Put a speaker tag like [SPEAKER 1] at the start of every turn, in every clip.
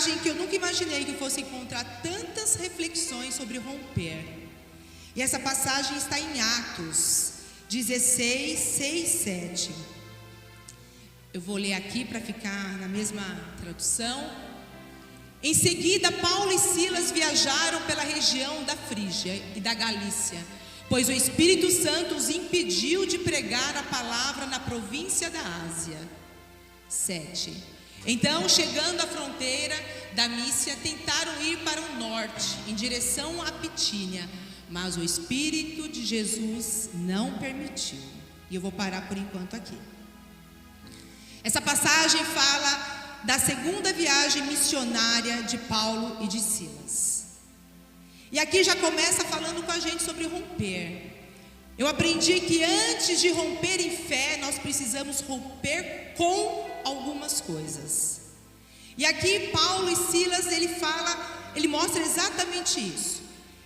[SPEAKER 1] passagem que eu nunca imaginei que eu fosse encontrar tantas reflexões sobre romper. E essa passagem está em Atos 16, 6, 7. Eu vou ler aqui para ficar na mesma tradução. Em seguida, Paulo e Silas viajaram pela região da Frígia e da Galícia, pois o Espírito Santo os impediu de pregar a palavra na província da Ásia. 7. Então, chegando à fronteira da Mícia, tentaram ir para o norte, em direção à Bitínia, mas o Espírito de Jesus não permitiu. E eu vou parar por enquanto aqui. Essa passagem fala da segunda viagem missionária de Paulo e de Silas. E aqui já começa falando com a gente sobre romper. Eu aprendi que antes de romper em fé, nós precisamos romper com algumas coisas. E aqui Paulo e Silas, ele mostra exatamente isso.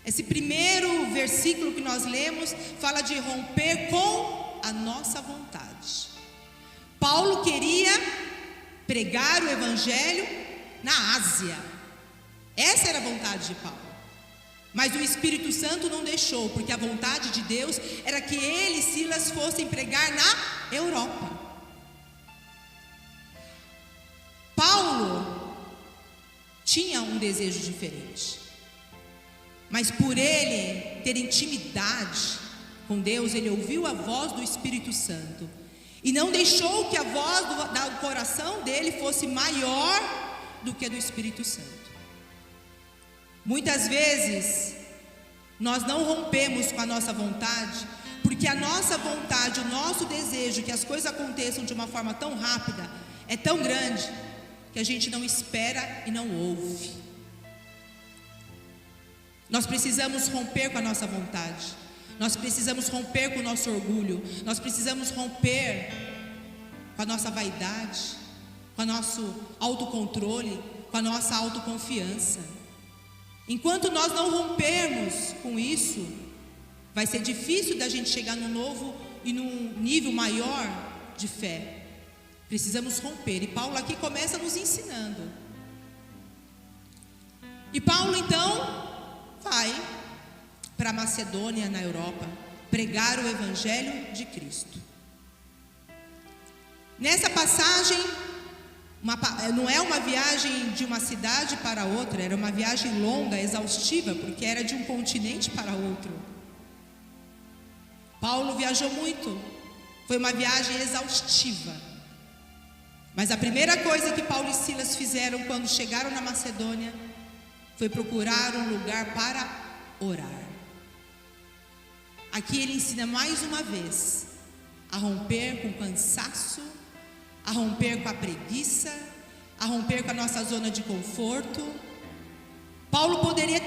[SPEAKER 1] Esse primeiro versículo que nós lemos fala de romper com a nossa vontade. Paulo queria pregar o evangelho na Ásia. Essa era a vontade de Paulo. Mas o Espírito Santo não deixou, porque a vontade de Deus era que ele e Silas fossem pregar na Europa. Paulo tinha um desejo diferente, mas por ele ter intimidade com Deus, ele ouviu a voz do Espírito Santo e não deixou que a voz do coração dele fosse maior do que a do Espírito Santo. Muitas vezes nós não rompemos com a nossa vontade, porque a nossa vontade, o nosso desejo que as coisas aconteçam de uma forma tão rápida, é tão grande, que a gente não espera e não ouve. Nós precisamos romper com a nossa vontade. Nós precisamos romper com o nosso orgulho. Nós precisamos romper com a nossa vaidade, com o nosso autocontrole, com a nossa autoconfiança. Enquanto nós não rompermos com isso, vai ser difícil da gente chegar num novo e num nível maior de fé. Precisamos romper. E Paulo aqui começa nos ensinando. E Paulo então vai para a Macedônia, na Europa, pregar o Evangelho de Cristo. Nessa passagem, não é uma viagem de uma cidade para outra, era uma viagem longa, exaustiva, porque era de um continente para outro. Paulo viajou muito, foi uma viagem exaustiva. Mas a primeira coisa que Paulo e Silas fizeram quando chegaram na Macedônia foi procurar um lugar para orar. Aqui ele ensina mais uma vez a romper com o cansaço, a romper com a preguiça, a romper com a nossa zona de conforto. Paulo poderia,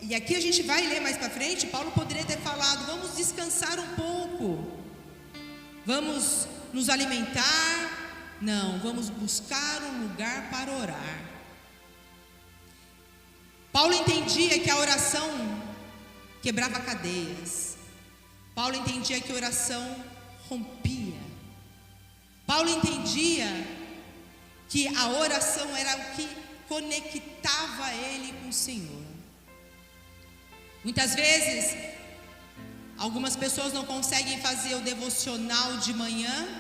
[SPEAKER 1] e aqui a gente vai ler mais para frente, Paulo poderia ter falado: vamos descansar um pouco, vamos nos alimentar. Não, vamos buscar um lugar para orar. Paulo entendia que a oração quebrava cadeias. Paulo entendia que a oração rompia. Paulo entendia que a oração era o que conectava ele com o Senhor. Muitas vezes, algumas pessoas não conseguem fazer o devocional de manhã,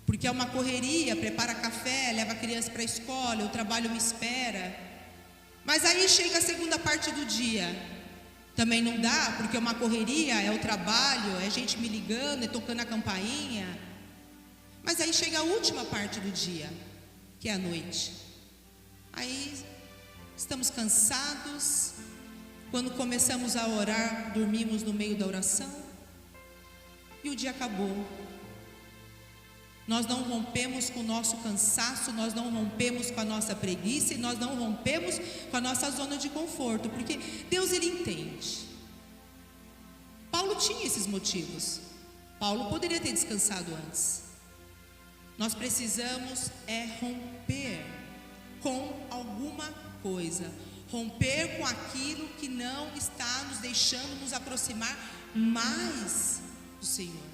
[SPEAKER 1] porque é uma correria, prepara café, leva a criança para a escola, o trabalho me espera. Mas aí chega a segunda parte do dia, também não dá, porque é uma correria, é o trabalho, é gente me ligando, é tocando a campainha. Mas aí chega a última parte do dia, que é a noite. Aí estamos cansados, quando começamos a orar, dormimos no meio da oração, e o dia acabou. Nós não rompemos com o nosso cansaço, nós não rompemos com a nossa preguiça, e nós não rompemos com a nossa zona de conforto, porque Deus, Ele entende. Paulo tinha esses motivos. Paulo poderia ter descansado antes. Nós precisamos romper com alguma coisa, romper com aquilo que não está nos deixando nos aproximar mais do Senhor.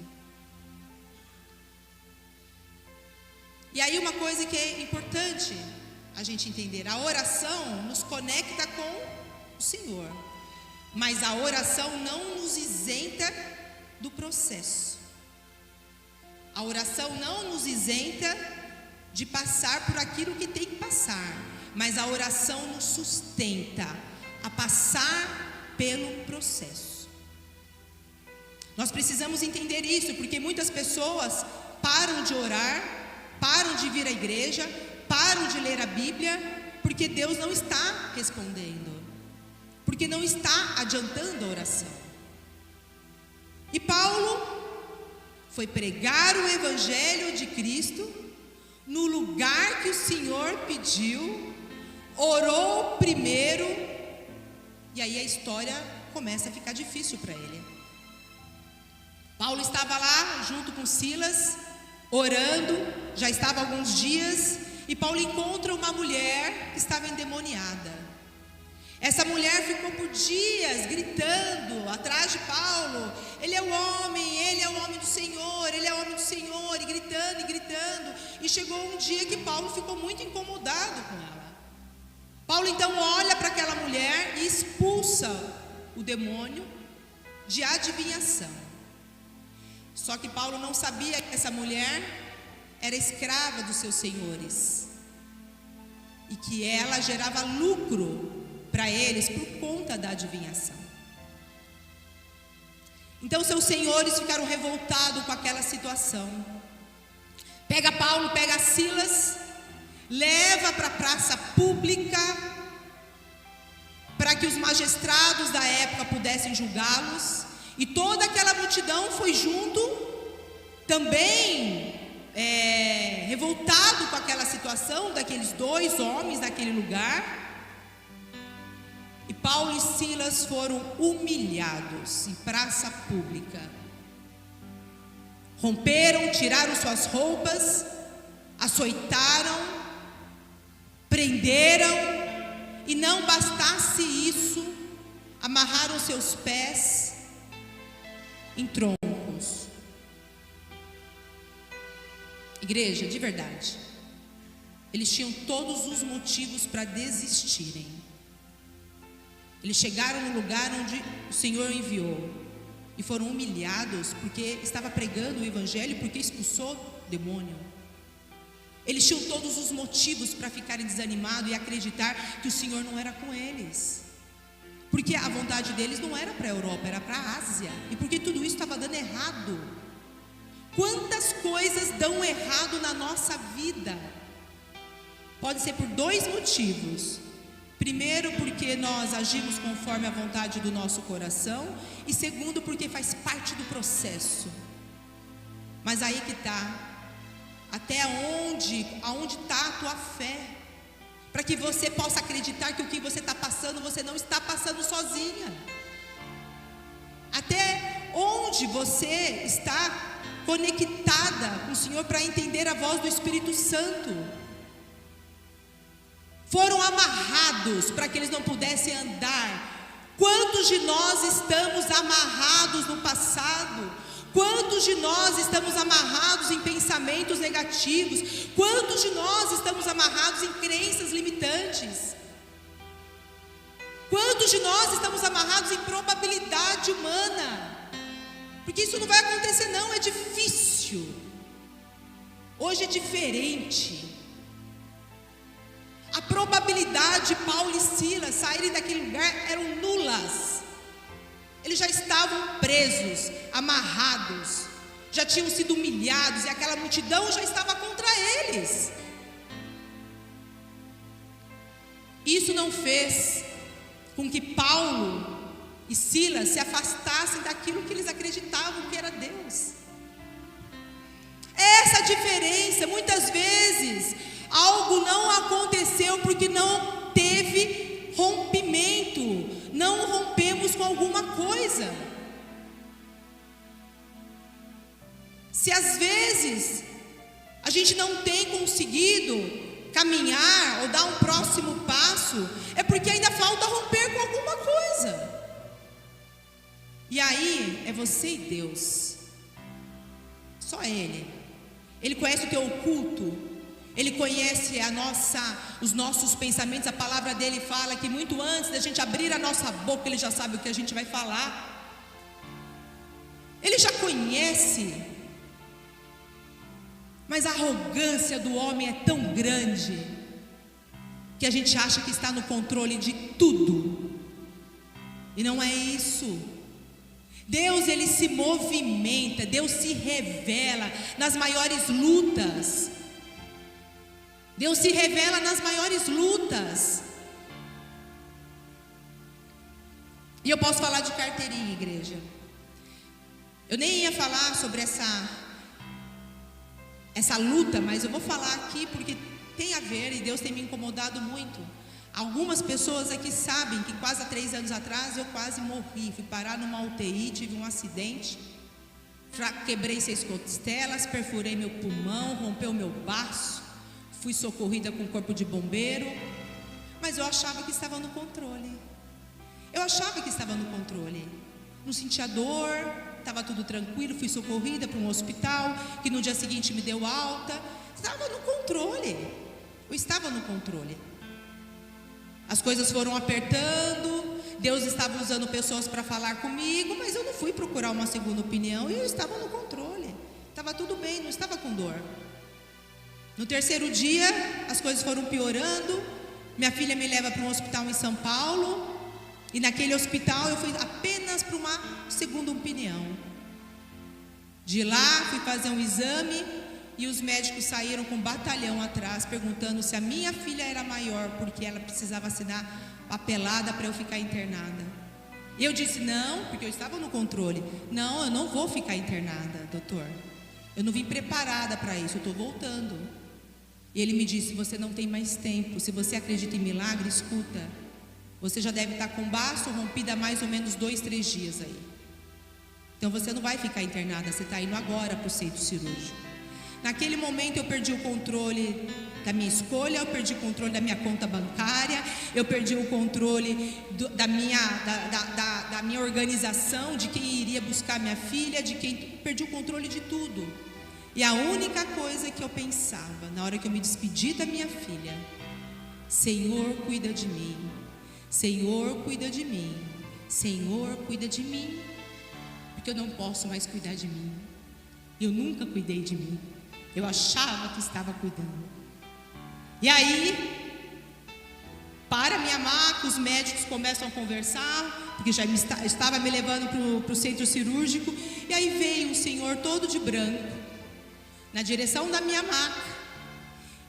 [SPEAKER 1] E aí uma coisa que é importante a gente entender. A oração nos conecta com o Senhor, mas a oração não nos isenta do processo. A oração não nos isenta de passar por aquilo que tem que passar, mas a oração nos sustenta a passar pelo processo. Nós precisamos entender isso, porque muitas pessoas param de orar, param de vir à igreja, param de ler a Bíblia, porque Deus não está respondendo, porque não está adiantando a oração. E Paulo foi pregar o Evangelho de Cristo no lugar que o Senhor pediu, orou primeiro, e aí a história começa a ficar difícil para ele. Paulo estava lá junto com Silas, orando, já estava há alguns dias, e Paulo encontra uma mulher que estava endemoniada. Essa mulher ficou por dias gritando atrás de Paulo: ele é o homem do Senhor, ele é o homem do Senhor, e gritando, e chegou um dia que Paulo ficou muito incomodado com ela. Paulo então olha para aquela mulher e expulsa o demônio de adivinhação. Só que Paulo não sabia que essa mulher era escrava dos seus senhores, e que ela gerava lucro para eles por conta da adivinhação. Então seus senhores ficaram revoltados com aquela situação. Pega Paulo, pega Silas, leva para a praça pública, para que os magistrados da época pudessem julgá-los, e toda aquela multidão foi junto, também revoltado com aquela situação daqueles dois homens naquele lugar. E Paulo e Silas foram humilhados em praça pública. Romperam, tiraram suas roupas, açoitaram, prenderam, e não bastasse isso, amarraram seus pés em troncos. Igreja, de verdade, eles tinham todos os motivos para desistirem. Eles chegaram no lugar onde o Senhor enviou e foram humilhados porque estava pregando o Evangelho, porque expulsou o demônio. Eles tinham todos os motivos para ficarem desanimados e acreditar que o Senhor não era com eles, porque a vontade deles não era para a Europa, era para a Ásia, e porque tudo isso estava dando errado. Quantas coisas dão errado na nossa vida? Pode ser por dois motivos. Primeiro, porque nós agimos conforme a vontade do nosso coração, e segundo, porque faz parte do processo. Mas aí que está, até aonde está a tua fé, para que você possa acreditar que o que você está passando, você não está passando sozinha. Até onde você está conectada com o Senhor para entender a voz do Espírito Santo. Foram amarrados para que eles não pudessem andar. Quantos de nós estamos amarrados no passado? Quantos de nós estamos amarrados em pensamentos negativos? Quantos de nós estamos amarrados em crenças limitantes? Quantos de nós estamos amarrados em probabilidade humana? Porque isso não vai acontecer não, é difícil. Hoje é diferente. A probabilidade de Paulo e Silas saírem daquele lugar eram nulas. Eles já estavam presos, amarrados, já tinham sido humilhados, e aquela multidão já estava contra eles. Isso não fez com que Paulo e Silas se afastassem daquilo que eles acreditavam que era Deus. Essa diferença. Muitas vezes algo não aconteceu porque não teve rompimento, não rompemos com alguma coisa. Se às vezes a gente não tem conseguido caminhar ou dar um próximo passo, é porque ainda falta romper com alguma coisa. E aí é você e Deus, só Ele. Ele conhece o teu oculto, Ele conhece os nossos pensamentos. A palavra dele fala que muito antes da gente abrir a nossa boca, Ele já sabe o que a gente vai falar. Ele já conhece. Mas a arrogância do homem é tão grande que a gente acha que está no controle de tudo. E não é isso. Deus, Ele se movimenta, Deus se revela nas maiores lutas. Deus se revela nas maiores lutas. E eu posso falar de carteirinha, igreja. Eu nem ia falar sobre essa luta, mas eu vou falar aqui porque tem a ver, e Deus tem me incomodado muito. Algumas pessoas aqui sabem que quase há 3 anos atrás eu quase morri. Fui parar numa UTI, tive um acidente, quebrei 6 costelas, perfurei meu pulmão, rompeu meu baço. Fui socorrida com o corpo de bombeiro, mas eu achava que estava no controle. Eu achava que estava no controle. Não sentia dor, estava tudo tranquilo. Fui socorrida para um hospital, que no dia seguinte me deu alta. Estava no controle. Eu estava no controle. As coisas foram apertando. Deus estava usando pessoas para falar comigo, mas eu não fui procurar uma segunda opinião. E eu estava no controle. Estava tudo bem, não estava com dor. No 3º dia, as coisas foram piorando. Minha filha me leva para um hospital em São Paulo. E naquele hospital eu fui apenas para uma segunda opinião. De lá, fui fazer um exame. E os médicos saíram com um batalhão atrás, perguntando se a minha filha era maior, porque ela precisava assinar papelada para eu ficar internada. E eu disse não, porque eu estava no controle. Não, eu não vou ficar internada, doutor. Eu não vim preparada para isso, eu estou voltando. E ele me disse, você não tem mais tempo. Se você acredita em milagre, escuta. Você já deve estar com o baço rompido há mais ou menos 2, 3 dias aí. Então você não vai ficar internada, você está indo agora para o centro cirúrgico. Naquele momento eu perdi o controle da minha escolha, eu perdi o controle da minha conta bancária, eu perdi o controle da minha organização, de quem iria buscar minha filha, perdi o controle de tudo. E a única coisa que eu pensava, na hora que eu me despedi da minha filha, Senhor, cuida de mim, Senhor, cuida de mim, Senhor, cuida de mim, porque eu não posso mais cuidar de mim. Eu nunca cuidei de mim. Eu achava que estava cuidando. E aí, para minha maca, os médicos começam a conversar, porque já estava me levando para o centro cirúrgico. E aí veio um senhor todo de branco, na direção da minha maca.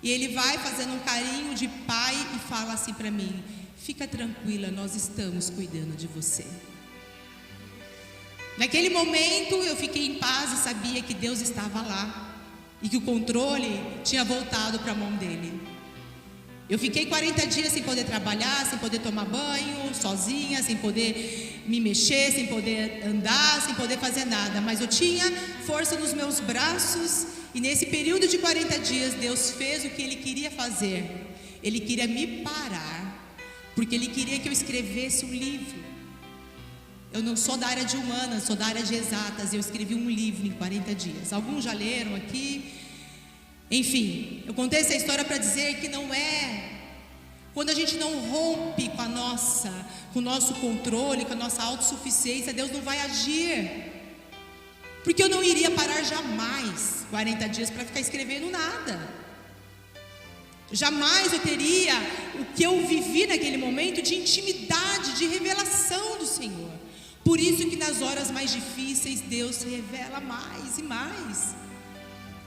[SPEAKER 1] E ele vai fazendo um carinho de pai e fala assim para mim: fica tranquila, nós estamos cuidando de você. Naquele momento eu fiquei em paz e sabia que Deus estava lá e que o controle tinha voltado para a mão dele. Eu fiquei 40 dias sem poder trabalhar, sem poder tomar banho, sozinha, sem poder me mexer, sem poder andar, sem poder fazer nada. Mas eu tinha força nos meus braços e nesse período de 40 dias Deus fez o que Ele queria fazer. Ele queria me parar, porque Ele queria que eu escrevesse um livro. Eu não sou da área de humanas, sou da área de exatas. Eu escrevi um livro em 40 dias. Alguns já leram aqui. Enfim, eu contei essa história para dizer que não é... Quando a gente não rompe com o nosso controle, com a nossa autossuficiência, Deus não vai agir. Porque eu não iria parar jamais 40 dias para ficar escrevendo nada. Jamais eu teria o que eu vivi naquele momento de intimidade, de revelação do Senhor. Por isso que nas horas mais difíceis Deus se revela mais e mais.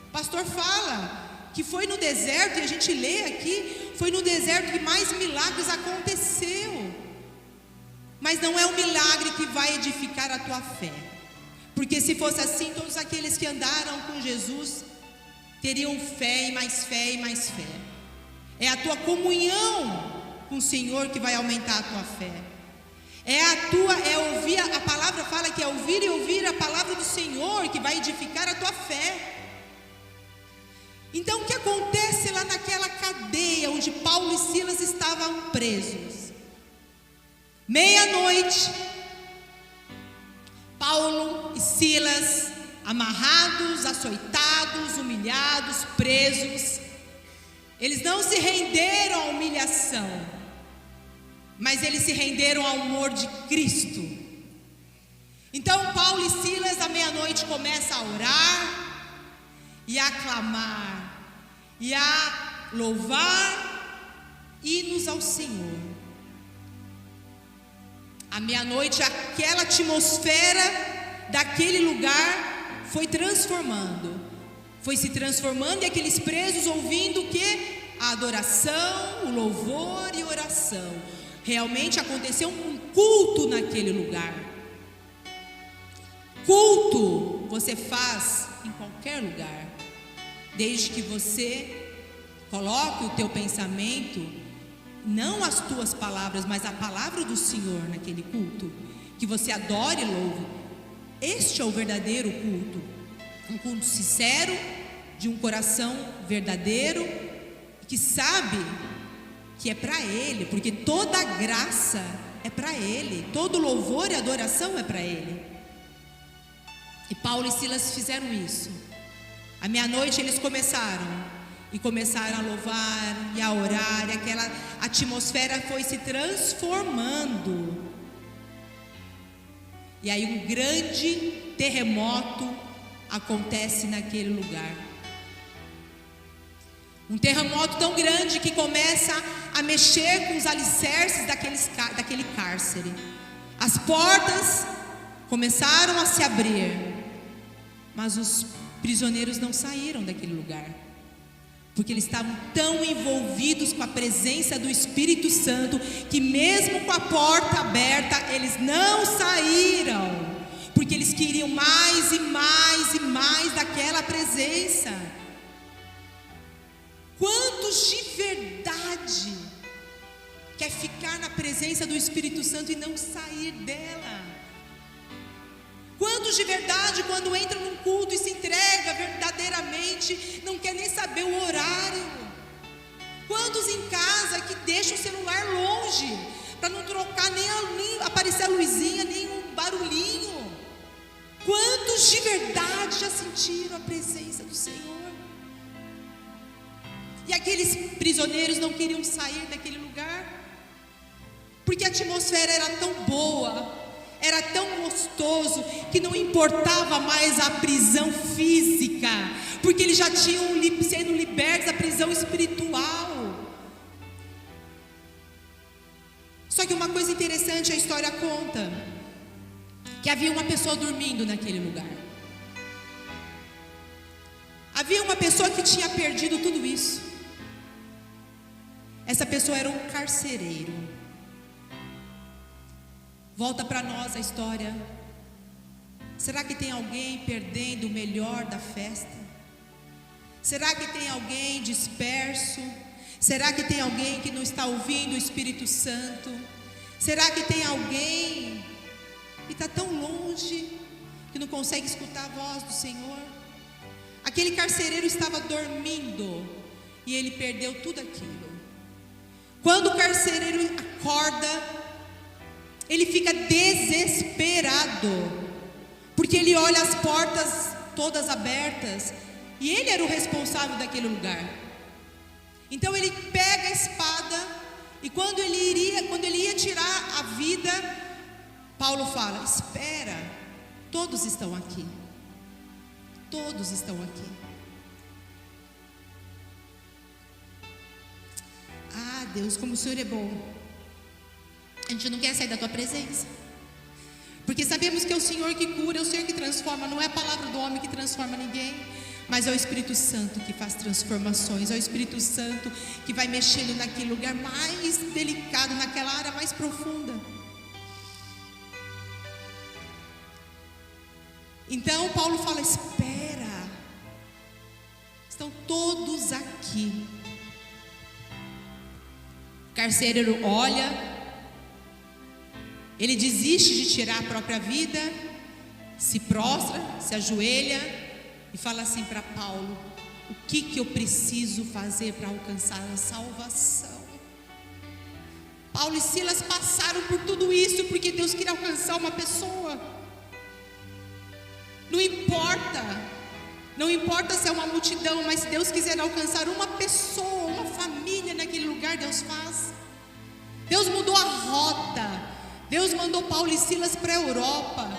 [SPEAKER 1] O pastor fala que foi no deserto, e a gente lê aqui, foi no deserto que mais milagres aconteceu. Mas não é o milagre que vai edificar a tua fé. Porque se fosse assim, todos aqueles que andaram com Jesus teriam fé e mais fé e mais fé. É a tua comunhão com o Senhor que vai aumentar a tua fé. Ouvir, a palavra fala que é ouvir e ouvir a palavra do Senhor que vai edificar a tua fé. Então o que acontece lá naquela cadeia onde Paulo e Silas estavam presos? Meia-noite, Paulo e Silas amarrados, açoitados, humilhados, presos. Eles não se renderam à humilhação, mas eles se renderam ao amor de Cristo. Então Paulo e Silas à meia-noite começam a orar e a clamar e a louvar hinos ao Senhor. À meia-noite aquela atmosfera daquele lugar foi se transformando, e aqueles presos ouvindo o que? A adoração, o louvor e oração. Realmente aconteceu um culto naquele lugar. Culto você faz em qualquer lugar, desde que você coloque o teu pensamento, não as tuas palavras, mas a palavra do Senhor naquele culto, que você adore e louve. Este é o verdadeiro culto, um culto sincero, de um coração verdadeiro, que sabe que é para Ele, porque toda a graça é para Ele, todo louvor e adoração é para Ele. E Paulo e Silas fizeram isso. À meia-noite eles começaram a louvar e a orar, e aquela atmosfera foi se transformando. E aí um grande terremoto acontece naquele lugar. Um terremoto tão grande que começa a mexer com os alicerces daquele cárcere. As portas começaram a se abrir, mas os prisioneiros não saíram daquele lugar, porque eles estavam tão envolvidos com a presença do Espírito Santo, que mesmo com a porta aberta, eles não saíram, porque eles queriam mais e mais e mais daquela presença. Quantos de verdade quer ficar na presença do Espírito Santo e não sair dela? Quantos de verdade, quando entra num culto e se entrega verdadeiramente, não quer nem saber o horário? Quantos em casa que deixam o celular longe, para não trocar nem aparecer a luzinha, nem um barulhinho? Quantos de verdade já sentiram a presença do Senhor? E aqueles prisioneiros não queriam sair daquele lugar, porque a atmosfera era tão boa, era tão gostoso, que não importava mais a prisão física, porque eles já tinham sendo libertos da prisão espiritual. Só que uma coisa interessante, a história conta que havia uma pessoa dormindo naquele lugar. Havia uma pessoa que tinha perdido tudo isso. Essa pessoa era um carcereiro. Volta para nós a história. Será que tem alguém perdendo o melhor da festa? Será que tem alguém disperso? Será que tem alguém que não está ouvindo o Espírito Santo? Será que tem alguém que está tão longe, que não consegue escutar a voz do Senhor? Aquele carcereiro estava dormindo e ele perdeu tudo aquilo. Quando o carcereiro acorda, ele fica desesperado, porque ele olha as portas todas abertas, e ele era o responsável daquele lugar. Então ele pega a espada, e quando ele ia tirar a vida, Paulo fala: espera, todos estão aqui. Todos estão aqui. Ah, Deus, como o Senhor é bom. A gente não quer sair da tua presença, porque sabemos que é o Senhor que cura, é o Senhor que transforma. Não é a palavra do homem que transforma ninguém, mas é o Espírito Santo que faz transformações. É o Espírito Santo que vai mexendo naquele lugar mais delicado, naquela área mais profunda. Então Paulo fala: espera, estão todos aqui. O carcereiro olha, ele desiste de tirar a própria vida, se prostra, se ajoelha e fala assim para Paulo: o que eu preciso fazer para alcançar a salvação? Paulo e Silas passaram por tudo isso porque Deus queria alcançar uma pessoa. Não importa se é uma multidão, mas se Deus quiser alcançar uma pessoa, uma família, Deus faz. Deus mudou a rota. Deus mandou Paulo e Silas para a Europa.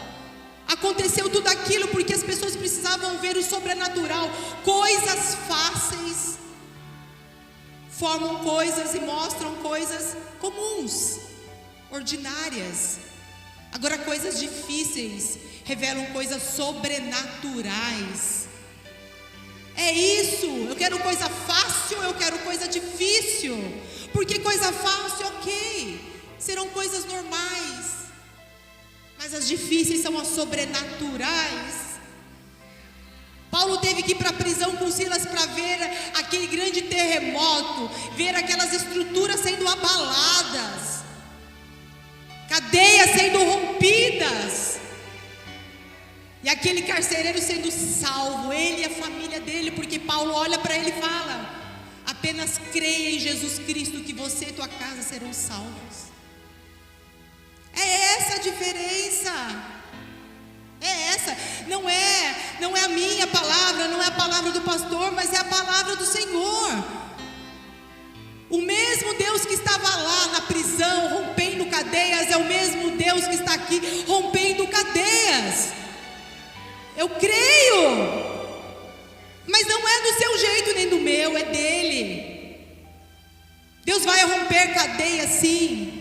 [SPEAKER 1] Aconteceu tudo aquilo porque as pessoas precisavam ver o sobrenatural. Coisas fáceis formam coisas e mostram coisas comuns, ordinárias. Agora, coisas difíceis revelam coisas sobrenaturais. É isso. Eu quero coisa fácil, eu quero coisa difícil. Porque coisa fácil, ok, serão coisas normais. Mas as difíceis são as sobrenaturais. Paulo teve que ir para a prisão com Silas para ver aquele grande terremoto, ver aquelas estruturas sendo abaladas, cadeias sendo rompidas, e aquele carcereiro sendo salvo, ele e a família dele, porque Paulo olha para ele e fala: apenas creia em Jesus Cristo que você e tua casa serão salvos. É essa a diferença. É essa. Não é a minha palavra, não é a palavra do pastor, mas é a palavra do Senhor. O mesmo Deus que estava lá na prisão rompendo cadeias é o mesmo Deus que está aqui rompendo cadeias. Eu creio. Mas não é do seu jeito nem do meu, é dele. Deus vai romper cadeias, sim.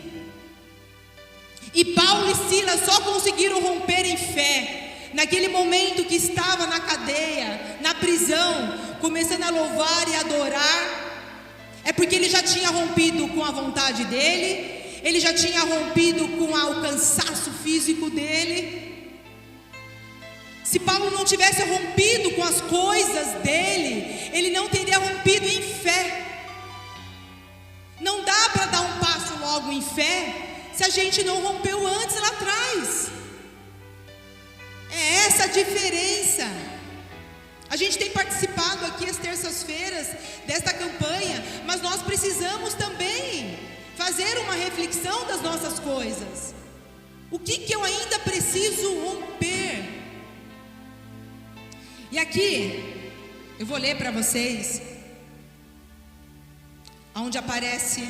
[SPEAKER 1] E Paulo e Silas só conseguiram romper em fé, naquele momento que estava na cadeia, na prisão, começando a louvar e adorar. É porque ele já tinha rompido com a vontade dele, ele já tinha rompido com o cansaço físico dele. Se Paulo não tivesse rompido com as coisas dele, ele não teria rompido em fé. Não dá para dar um passo logo em fé se a gente não rompeu antes lá atrás. É essa a diferença. A gente tem participado aqui às terças-feiras desta campanha, mas nós precisamos também fazer uma reflexão das nossas coisas. O que eu ainda preciso romper? E aqui eu vou ler para vocês onde aparece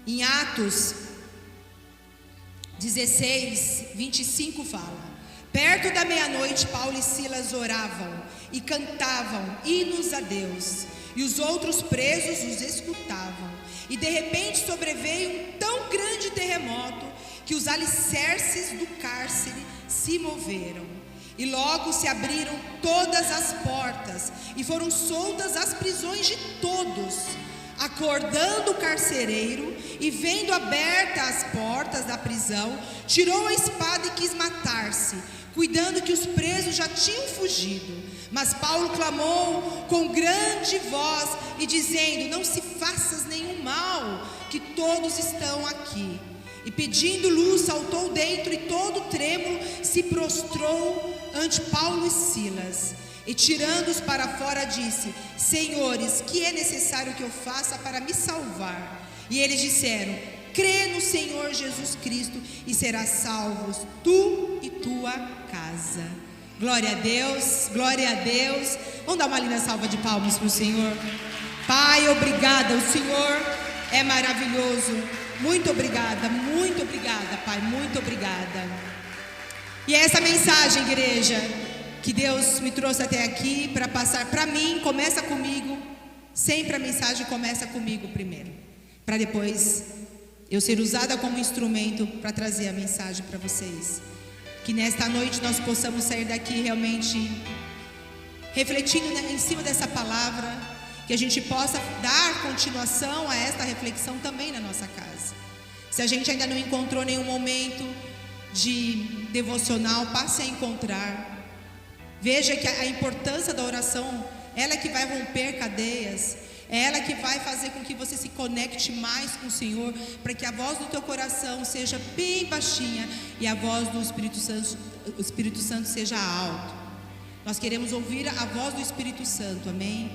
[SPEAKER 1] em Atos 16, 25 fala: perto da meia-noite, Paulo e Silas oravam e cantavam hinos a Deus, e os outros presos os escutavam. E de repente sobreveio um tão grande terremoto que os alicerces do cárcere se moveram. E logo se abriram todas as portas e foram soltas as prisões de todos. Acordando o carcereiro e vendo abertas as portas da prisão, tirou a espada e quis matar-se, cuidando que os presos já tinham fugido. Mas Paulo clamou com grande voz e dizendo: não se faças nenhum mal, que todos estão aqui. E pedindo luz, saltou dentro e todo trêmulo se prostrou ante Paulo e Silas. E tirando-os para fora disse: senhores, que é necessário que eu faça para me salvar? E eles disseram: crê no Senhor Jesus Cristo e serás salvos, tu e tua casa. Glória a Deus, glória a Deus. Vamos dar uma linda salva de palmas para o Senhor. Pai, obrigada, o Senhor é maravilhoso. Muito obrigada, Pai, muito obrigada. E essa mensagem, igreja, que Deus me trouxe até aqui para passar para mim, começa comigo. Sempre a mensagem começa comigo primeiro, para depois eu ser usada como instrumento para trazer a mensagem para vocês. Que nesta noite nós possamos sair daqui realmente refletindo em cima dessa palavra, que a gente possa dar continuação a esta reflexão também na nossa casa. Se a gente ainda não encontrou nenhum momento de devocional, passe a encontrar. Veja que a importância da oração, ela é que vai romper cadeias, é ela que vai fazer com que você se conecte mais com o Senhor, para que a voz do teu coração seja bem baixinha e a voz do Espírito Santo seja alta. Nós queremos ouvir a voz do Espírito Santo, amém?